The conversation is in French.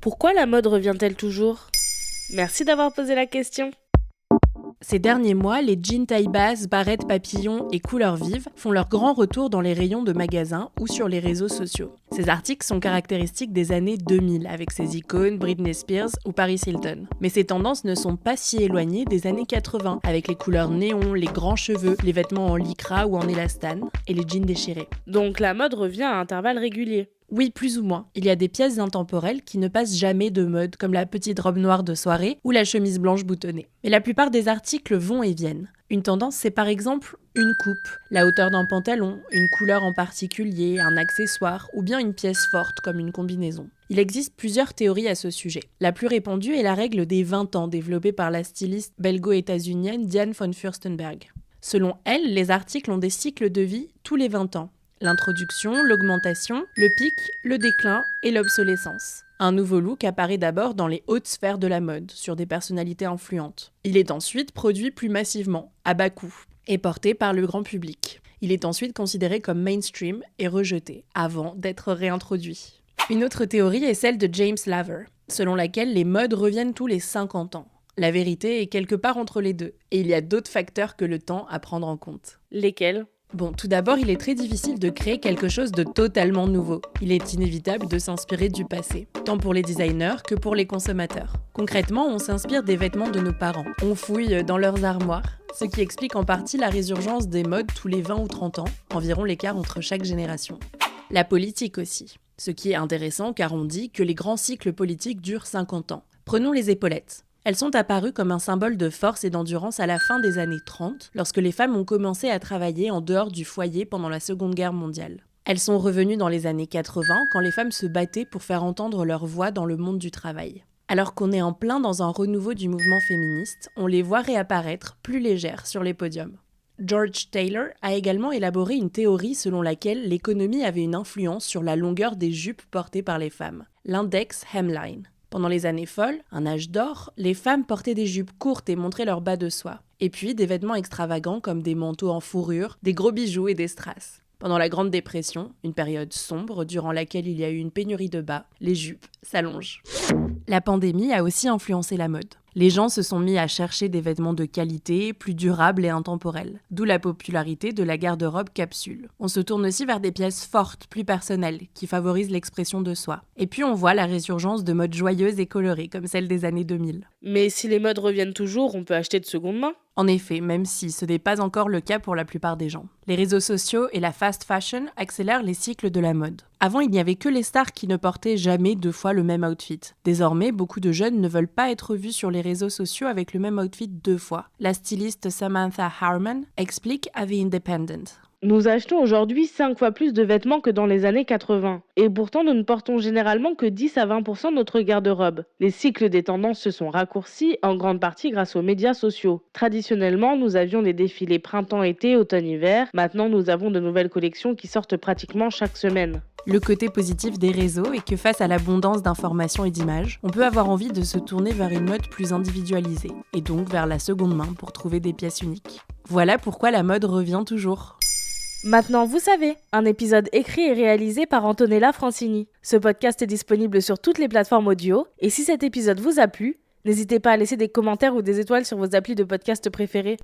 Pourquoi la mode revient-elle toujours ? Merci d'avoir posé la question. Ces derniers mois, les jeans taille basse, barrettes papillons et couleurs vives font leur grand retour dans les rayons de magasins ou sur les réseaux sociaux. Ces articles sont caractéristiques des années 2000 avec ses icônes Britney Spears ou Paris Hilton. Mais ces tendances ne sont pas si éloignées des années 80 avec les couleurs néon, les grands cheveux, les vêtements en lycra ou en élastane et les jeans déchirés. Donc la mode revient à intervalles réguliers. Oui, plus ou moins. Il y a des pièces intemporelles qui ne passent jamais de mode, comme la petite robe noire de soirée ou la chemise blanche boutonnée. Mais la plupart des articles vont et viennent. Une tendance, c'est par exemple une coupe, la hauteur d'un pantalon, une couleur en particulier, un accessoire ou bien une pièce forte comme une combinaison. Il existe plusieurs théories à ce sujet. La plus répandue est la règle des 20 ans développée par la styliste belgo-états-unienne Diane von Furstenberg. Selon elle, les articles ont des cycles de vie tous les 20 ans. L'introduction, l'augmentation, le pic, le déclin et l'obsolescence. Un nouveau look apparaît d'abord dans les hautes sphères de la mode, sur des personnalités influentes. Il est ensuite produit plus massivement, à bas coût, et porté par le grand public. Il est ensuite considéré comme mainstream et rejeté, avant d'être réintroduit. Une autre théorie est celle de James Laver, selon laquelle les modes reviennent tous les 50 ans. La vérité est quelque part entre les deux, et il y a d'autres facteurs que le temps à prendre en compte. Lesquels ? Bon, tout d'abord, il est très difficile de créer quelque chose de totalement nouveau. Il est inévitable de s'inspirer du passé, tant pour les designers que pour les consommateurs. Concrètement, on s'inspire des vêtements de nos parents. On fouille dans leurs armoires, ce qui explique en partie la résurgence des modes tous les 20 ou 30 ans, environ l'écart entre chaque génération. La politique aussi. Ce qui est intéressant car on dit que les grands cycles politiques durent 50 ans. Prenons les épaulettes. Elles sont apparues comme un symbole de force et d'endurance à la fin des années 30, lorsque les femmes ont commencé à travailler en dehors du foyer pendant la Seconde Guerre mondiale. Elles sont revenues dans les années 80, quand les femmes se battaient pour faire entendre leur voix dans le monde du travail. Alors qu'on est en plein dans un renouveau du mouvement féministe, on les voit réapparaître plus légères sur les podiums. George Taylor a également élaboré une théorie selon laquelle l'économie avait une influence sur la longueur des jupes portées par les femmes, l'index hemline. Pendant les années folles, un âge d'or, les femmes portaient des jupes courtes et montraient leurs bas de soie. Et puis des vêtements extravagants comme des manteaux en fourrure, des gros bijoux et des strass. Pendant la Grande Dépression, une période sombre durant laquelle il y a eu une pénurie de bas, les jupes s'allongent. La pandémie a aussi influencé la mode. Les gens se sont mis à chercher des vêtements de qualité, plus durables et intemporels. D'où la popularité de la garde-robe capsule. On se tourne aussi vers des pièces fortes, plus personnelles, qui favorisent l'expression de soi. Et puis on voit la résurgence de modes joyeuses et colorées, comme celle des années 2000. Mais si les modes reviennent toujours, on peut acheter de seconde main ? En effet, même si ce n'est pas encore le cas pour la plupart des gens. Les réseaux sociaux et la fast fashion accélèrent les cycles de la mode. Avant, il n'y avait que les stars qui ne portaient jamais 2 fois le même outfit. Désormais, beaucoup de jeunes ne veulent pas être vus sur les réseaux sociaux avec le même outfit 2 fois. La styliste Samantha Harman explique à The Independent. Nous achetons aujourd'hui 5 fois plus de vêtements que dans les années 80. Et pourtant, nous ne portons généralement que 10 à 20% de notre garde-robe. Les cycles des tendances se sont raccourcis, en grande partie grâce aux médias sociaux. Traditionnellement, nous avions des défilés printemps-été, automne-hiver. Maintenant, nous avons de nouvelles collections qui sortent pratiquement chaque semaine. Le côté positif des réseaux est que face à l'abondance d'informations et d'images, on peut avoir envie de se tourner vers une mode plus individualisée, et donc vers la seconde main pour trouver des pièces uniques. Voilà pourquoi la mode revient toujours. Maintenant, vous savez, un épisode écrit et réalisé par Antonella Francini. Ce podcast est disponible sur toutes les plateformes audio, et si cet épisode vous a plu, n'hésitez pas à laisser des commentaires ou des étoiles sur vos applis de podcast préférés.